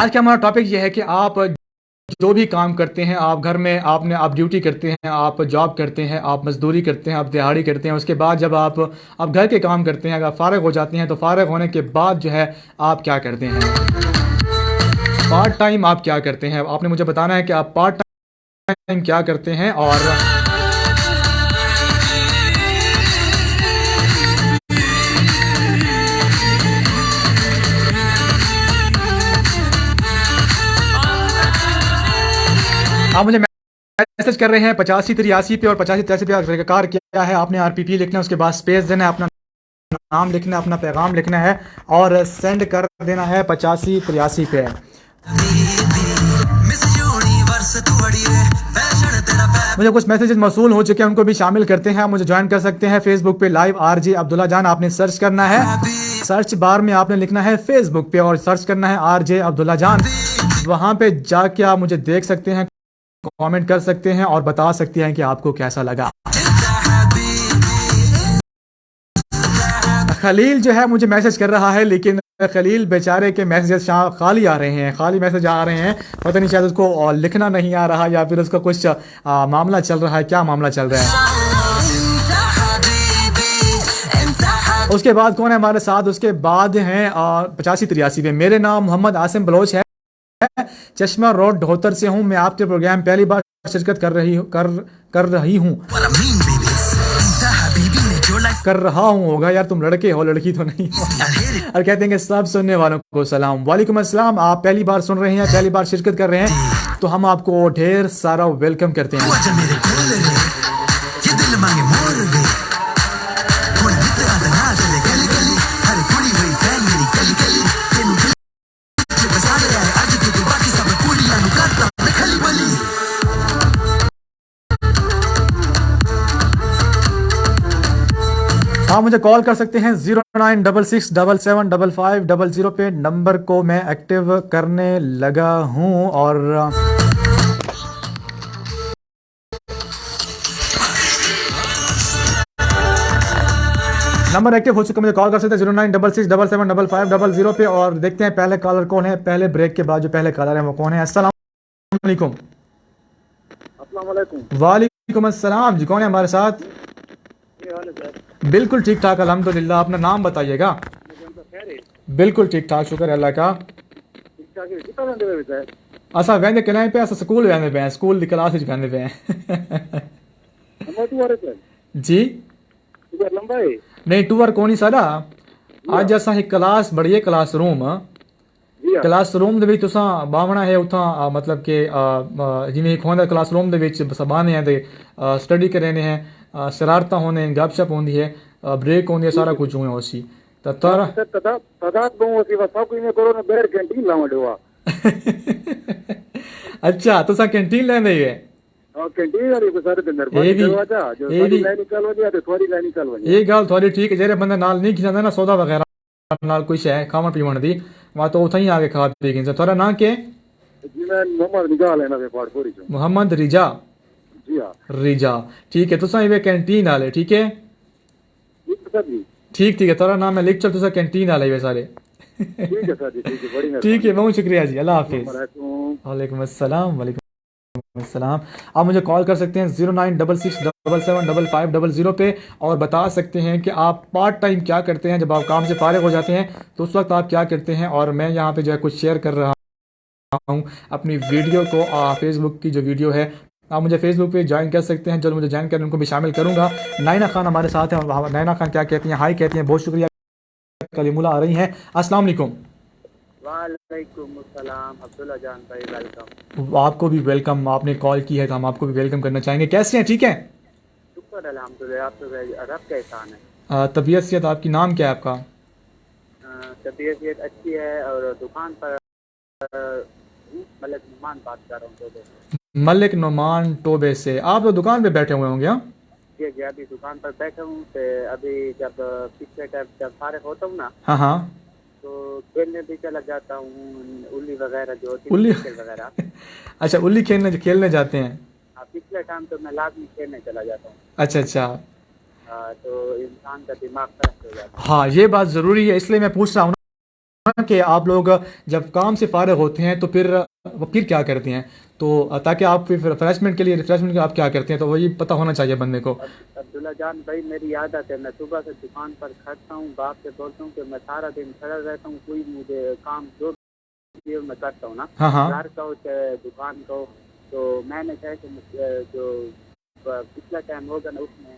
आज का हमारा टॉपिक ये है कि आप जो भी काम करते हैं, आप घर में आप ड्यूटी करते हैं, आप जॉब करते हैं, आप मजदूरी करते हैं, आप दिहाड़ी करते हैं, उसके बाद जब आप घर के काम करते हैं, अगर फारग हो जाते हैं तो फारग होने के बाद जो है आप क्या करते हैं, पार्ट टाइम आप क्या करते हैं, आपने मुझे बताना है कि आप पार्ट टाइम क्या करते हैं। और आप मुझे मैसेज कर रहे हैं 8583 पे और 8583 पे कार क्या है, आपने आरपीपी लिखना है, उसके बाद स्पेस देना है, अपना नाम लिखना है, अपना पैगाम लिखना है और सेंड कर देना है 8583 पे। मुझे कुछ मैसेजेस मौसूल हो चुके हैं, उनको भी शामिल करते हैं। आप मुझे ज्वाइन कर सकते हैं फेसबुक पे लाइव आरजे अब्दुल्ला जान, आपने सर्च करना है, सर्च बार में आपने लिखना है फेसबुक पे और सर्च करना है आरजे अब्दुल्ला जान। वहां पे जाके आप मुझे देख सकते हैं, कमेंट कर सकते हैं और बता सकते हैं कि आपको कैसा लगा। खलील जो है मुझे मैसेज कर रहा है, लेकिन खलील बेचारे के मैसेजेस खाली आ रहे हैं, खाली मैसेज आ रहे हैं, पता नहीं शायद उसको लिखना नहीं आ रहा या फिर उसका कुछ मामला चल रहा है, क्या मामला चल रहा है। उसके बाद कौन है हमारे साथ, उसके बाद हैं 8583 पे। मेरे नाम मोहम्मद आसिम बलोच है, चश्मा रोड धोतर से हूँ। मैं आपके प्रोग्राम पहली बार शिरकत कर रहा हूँ होगा यार, तुम लड़के हो, लड़की तो नहीं हो। और कहते हैं कि सब सुनने वालों को सलाम, वालेकुम अस्सलाम। आप पहली बार सुन रहे हैं, पहली बार शिरकत कर रहे हैं, तो हम आपको ढेर सारा वेलकम करते हैं। आप मुझे कॉल कर सकते हैं 0966775500 पे, नंबर को मैं एक्टिव करने लगा हूं। और नंबर एक्टिव हो चुका, मुझे कॉल कर सकते हैं 0966775500 पे। और देखते हैं पहले कॉलर कौन है, पहले ब्रेक के बाद जो पहले कॉलर है वो कौन है। अस्सलाम वालेकुम। वालेकुम अस्सलाम जी, कौन है हमारे साथ? बिल्कुल ठीक ठाक अल्हम्दुलिल्लाह, अपना नाम बताइएगा। बिल्कुल ठीक ठाक, शुक्र अल्लाह का। असा वेंदे किनारे पे, असा स्कूल वेंदे पे, स्कूल दी क्लास विच वेंदे पे जी। नहीं टूर कोनी साडा, अज असा एक क्लास बड़ी क्लास रूम ਦੇ ਵਿੱਚ ਤੁਸੀਂ ਬਾਵਣਾ ਹੈ ਉਥਾਂ मतलब कि ਜਿਵੇਂ ਇੱਕ ਹੁੰਦਾ क्लास रूम ਦੇ ਵਿੱਚ ਸਬਾਨੇ ਹੈ ਤੇ स्टडी कर रहे हैं, शरारता होने, गपशप होती है, ब्रेक होती है, सारा कुछ हुए उसी तारा अच्छा तुसा कैंटीन लेंदे है ये गल थोड़ी ठीक है। जेरे बंदा नाल नहीं खिंचांदा ना सौदा वगैरह नाल कोई शै खावन पीवन दी वहां तो उथा ही आके खा पी गए। थोड़ा ना के मोहम्मद रिजा रिजा, ठीक है तुसा इवे कैंटीन वाले, ठीक है ठीक ठीक है, थोड़ा नाम मैं लिख चल, तुसा कैंटीन वाले इवे सारे ठीक है, बहुत शुक्रिया जी, अल्लाह हाफिज। वालेकुम अस्सलाम। वालेकुम अस्सलाम। आप मुझे कॉल कर सकते हैं 0966775500 पे और बता सकते हैं कि आप पार्ट टाइम क्या करते हैं, जब आप काम से फारिग हो जाते हैं तो उस वक्त आप क्या करते हैं। और मैं यहाँ पे जो है कुछ शेयर कर रहा हूँ अपनी वीडियो को, फेसबुक की जो वीडियो है, आप मुझे फेसबुक पे ज्वाइन कर सकते हैं, जो मुझे ज्वाइन करें उनको भी शामिल करूँगा। नैना खान हमारे साथ हैं, नैना खान क्या कहती हैं, हाई कहती हैं, बहुत शुक्रिया। कलीमुल्लाह आ रही हैं, अस्सलाम वालेकुम। वालेकुम अस्सलाम अब्दुल्ला जान भाई, वेलकम। आपको भी वेलकम, आपने कॉल की है तो हम आपको भी वेलकम करना चाहेंगे। कैसे हैं, ठीक है? शुक्र अल्हम्दुलिल्लाह, आप तो रब का एहसान है। तबीयत सेहत आपकी, नाम क्या है आपका? तबीयत सेहत अच्छी है और दुकान पर मलिक नुमान बात कर रहा हूँ टोबे। मलिक नुमान टोबे से। आप तो दुकान पे बैठे हुए होंगे? जी जी, अभी दुकान पर बैठा हूँ। अभी जब पिछले टाइम जब फारिग होता हूँ ना, हाँ हाँ, तो खेलने भी चला जाता हूँ, उल्ली वगैरह जो होती है उल्ली वगैरह। अच्छा, उल्ली खेलने जाते हैं? पिछले टाइम तो मैं लाजमी खेलने चला जाता हूँ। अच्छा अच्छा, तो इंसान का दिमाग फ्रेश हो जाता है। हाँ ये बात ज़रूरी है, इसलिए मैं पूछ रहा हूँ ना कि आप लोग जब काम से फारिग होते हैं तो फिर क्या करते हैं, तो ताकि आप फिर रिफ्रेशमेंट के लिए आप क्या करते हैं, तो वही पता होना चाहिए बंदे को। अब्दुल्ला जान भाई, मेरी आदत है, मैं सुबह से दुकान पर खड़ता हूँ, बाप से बोलता हूँ कि मैं सारा दिन खड़ा रहता हूँ, कोई मुझे काम जो भी मैं करता हूँ ना, हाँ हाँ घर का हो चाहे दुकान का हो, तो मैंने कहा कि जो पिछला टाइम होगा ना उसमें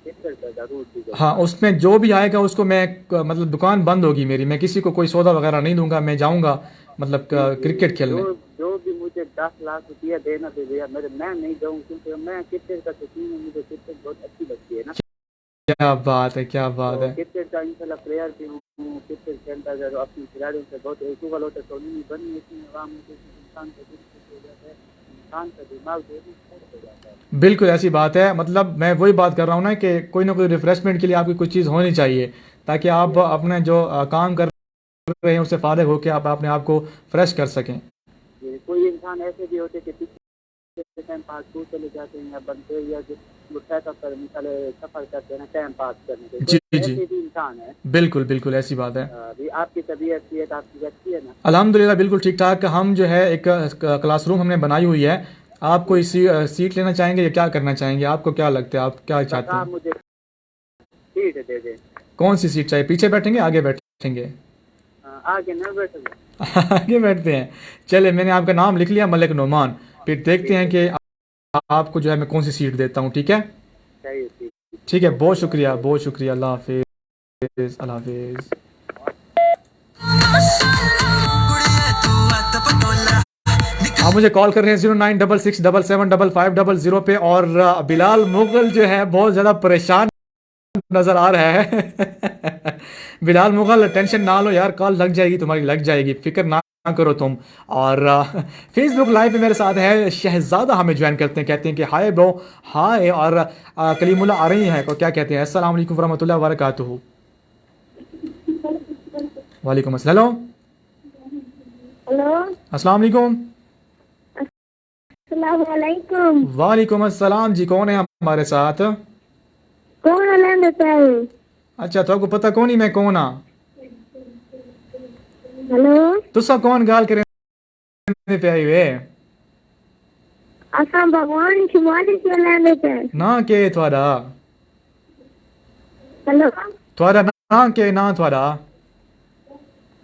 क्रिकेट का जरूर चीज़ हाँ, उसमें जो भी आएगा उसको मैं मतलब दुकान बंद होगी मेरी, मैं किसी को कोई सौदा वगैरह नहीं दूंगा, मैं जाऊंगा मतलब क्रिकेट खेलने। जो भी मुझे 10 लाख रुपया देना दे दिया मेरे, मैं नहीं जाऊँ, क्योंकि मैं क्रिकेट का शौकीन हूँ, मुझे क्रिकेट बहुत अच्छी लगती है ना। क्या बात है, क्या बात तो है। क्रिकेट का इंशाल्लाह प्लेयर भी हूँ, क्रिकेट खेलता है अपनी खिलाड़ियों से बहुत इक्वल होता है, तो नहीं बनी इतनी आवाम में इंसान का दिल खुश हो जाता है, इंसान का दिमाग जो है खुश हो जाता है। बिल्कुल ऐसी बात है, मतलब मैं वही बात कर रहा हूँ ना कि कोई ना कोई रिफ्रेशमेंट के लिए आपकी कुछ चीज़ होनी चाहिए, ताकि आप अपने जो काम कर रहे हैं उससे फारिग होकर आप अपने आप को फ्रेश कर सकें। कोई इंसान ऐसे भी होते कि टाइम पास दूर चले जाते हैं या बनते हैं, या जो पर मिसाले सफर करते हैं ना टाइम पास करने के, जी तो जी, ऐसे भी इंसान है। बिल्कुल बिल्कुल ऐसी बात है। अभी आपकी तबीयत आपकी अच्छी है ना? अल्हम्दुलिल्लाह बिल्कुल ठीक ठाक। हम जो है एक क्लासरूम हमने बनाई हुई है। आप कोई सीट लेना चाहेंगे या क्या करना चाहेंगे, आपको क्या लगता है, आप क्या बस चाहते आप हैं? मुझे सीट दे दें। कौन सी सीट चाहिए, पीछे बैठेंगे आगे बैठेंगे? आगे न बैठो। आगे बैठते हैं। चले, मैंने आपका नाम लिख लिया, मलिक नोमान। फिर देखते ठीक हैं है, कि आपको जो है मैं कौन सी सीट देता हूँ, ठीक है? चाहिए ठीक। ठीक है, बहुत शुक्रिया, बहुत शुक्रिया। अल्लाह हाफिज़, अल्लाह हाफिज़। आप मुझे कॉल कर रहे हैं 0966775500 पे, और बिलाल मुगल जो है बहुत ज़्यादा परेशान नज़र आ रहा है। बिलाल मुगल, टेंशन ना लो यार, कॉल लग जाएगी तुम्हारी, लग जाएगी, फिक्र ना करो तुम। और फेसबुक लाइव पे मेरे साथ है शहजादा, हमें ज्वाइन करते हैं, कहते हैं कि हाय ब्रो, हाय। और कलीमुल्ला आ रही हैं, को क्या कहते हैं, अस्सलाम वालेकुम वरहमतुल्लाहि वबरकातुहू। वालेकुम अस्सलाम। हेलो, अस्सलाम वालेकुम। अस्सलाम वालेकुम। वालेकुम अस्सलाम जी, कौन है हमारे साथ? कौन हलन देता है? अच्छा, तो आपको पता कौन ही मैं कौन हाँ? हेलो, तुसा कौन गाल करें पे आई हुए असां भगवान की मालिक हलन देता है। ना के थोड़ा? हेलो, थोड़ा ना के ना थोड़ा?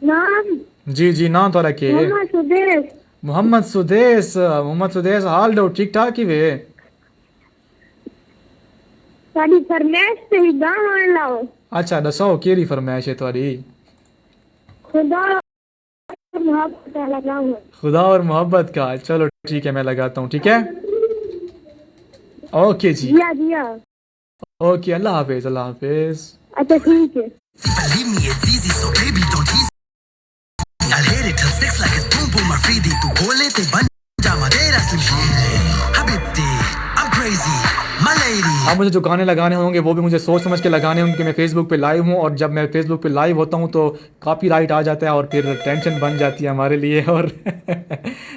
नाम जी जी, ना थोड़ा के? मोहम्मद सुदेश। मोहम्मद सुदेश। मोहम्मद सुदेश, हाल दो ठीक ठाक ही वे? साडी फरमाइश से ही गाँव आने लाओ। अच्छा दसो केरी फरमाइश है थोड़ी? खुदा और मोहब्बत वाला गाँव है। खुदा और मोहब्बत का, चलो ठीक है, मैं लगाता हूँ, ठीक है? ओके जी, जिया जिया। ओके, अल्लाह हाफिज, अल्लाह हाफिज। अच्छा ठीक है। Believe me, it's easy, so baby, don't tease me. I'll hit it till six like it's boom boom or freedy. Tu bole te ban jama tera slim shady. Habibti, I'm crazy, my lady. आप मुझे जो गाने लगाने होंगे वो भी मुझे सोच समझ के लगाने होंगे कि मैं फेसबुक पे लाइव हूँ, और जब मैं फेसबुक पे लाइव होता हूँ तो कॉपीराइट आ जाता है और फिर टेंशन बन जाती है हमारे लिए, और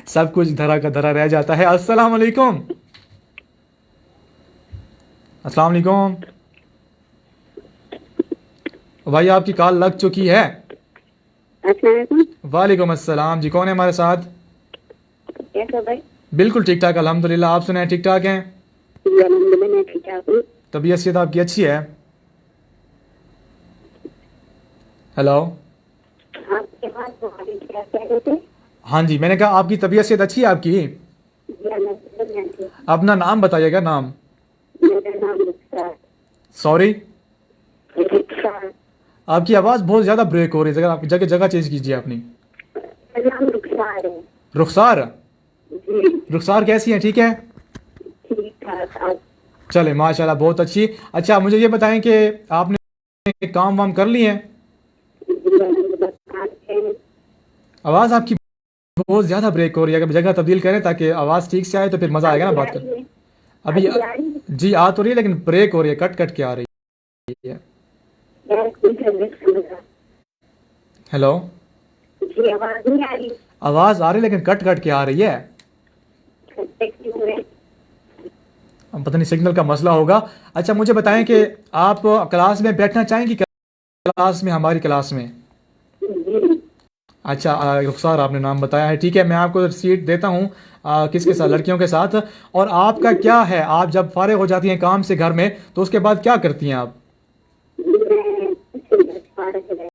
सब कुछ धरा का धरा रह जाता है। अस्सलाम वालेकुम। अस्सलाम वालेकुम भाई, आपकी कॉल लग चुकी है। अस्सलाम वालेकुम अस्सलाम जी, कौन है हमारे साथ? कैसे भाई? बिल्कुल ठीक ठाक अल्हम्दुलिल्लाह, आप सुनाए ठीक ठाक हैं? जी अल्हम्दुलिल्लाह ठीक ठाक हूँ। तबीयत सेहत आपकी अच्छी है? हेलो। आपके पास तुम्हारी क्या कह रहे थे? हाँ जी, मैंने कहा आपकी तबीयत सेहत अच्छी है आपकी? जी अल्हम्दुलिल्लाह। अपना नाम बताइएगा, नाम। मेरा नाम रुखसार। सॉरी, रुखसार। आपकी आवाज़ बहुत ज़्यादा ब्रेक हो रही है, अगर आप जगह जगह चेंज कीजिए अपनी। मेरा नाम रुखसार है। रुखसार। जी रुखसार कैसी हैं, ठीक है? ठीक ठाक। आप चले माशाल्लाह, बहुत अच्छी। अच्छा, मुझे ये बताएं कि आपने काम वाम कर लिए हैं? जी अल्हम्दुलिल्लाह खान है। आवाज़ आपकी बहुत ज़्यादा ब्रेक हो रही है, अगर जगह तब्दील करें ताकि आवाज़ ठीक से आए तो फिर मज़ा आएगा ना बात कर। अभी जी आ तो रही है लेकिन ब्रेक हो रही है, कट कट के आ रही है। हेलो। जी आवाज नहीं आ रही। आवाज़ आ रही है लेकिन कट कट के आ रही है। अब पता नहीं सिग्नल का मसला होगा। अच्छा, मुझे बताएं कि आप क्लास में बैठना चाहेंगी, क्लास में, हमारी क्लास में? अच्छा, रुखसार आपने नाम बताया है, ठीक है। मैं आपको सीट देता हूँ किसके साथ, लड़कियों के साथ। और आपका क्या है, आप जब फारिग हो जाती हैं काम से घर में तो उसके बाद क्या करती हैं आप? मैं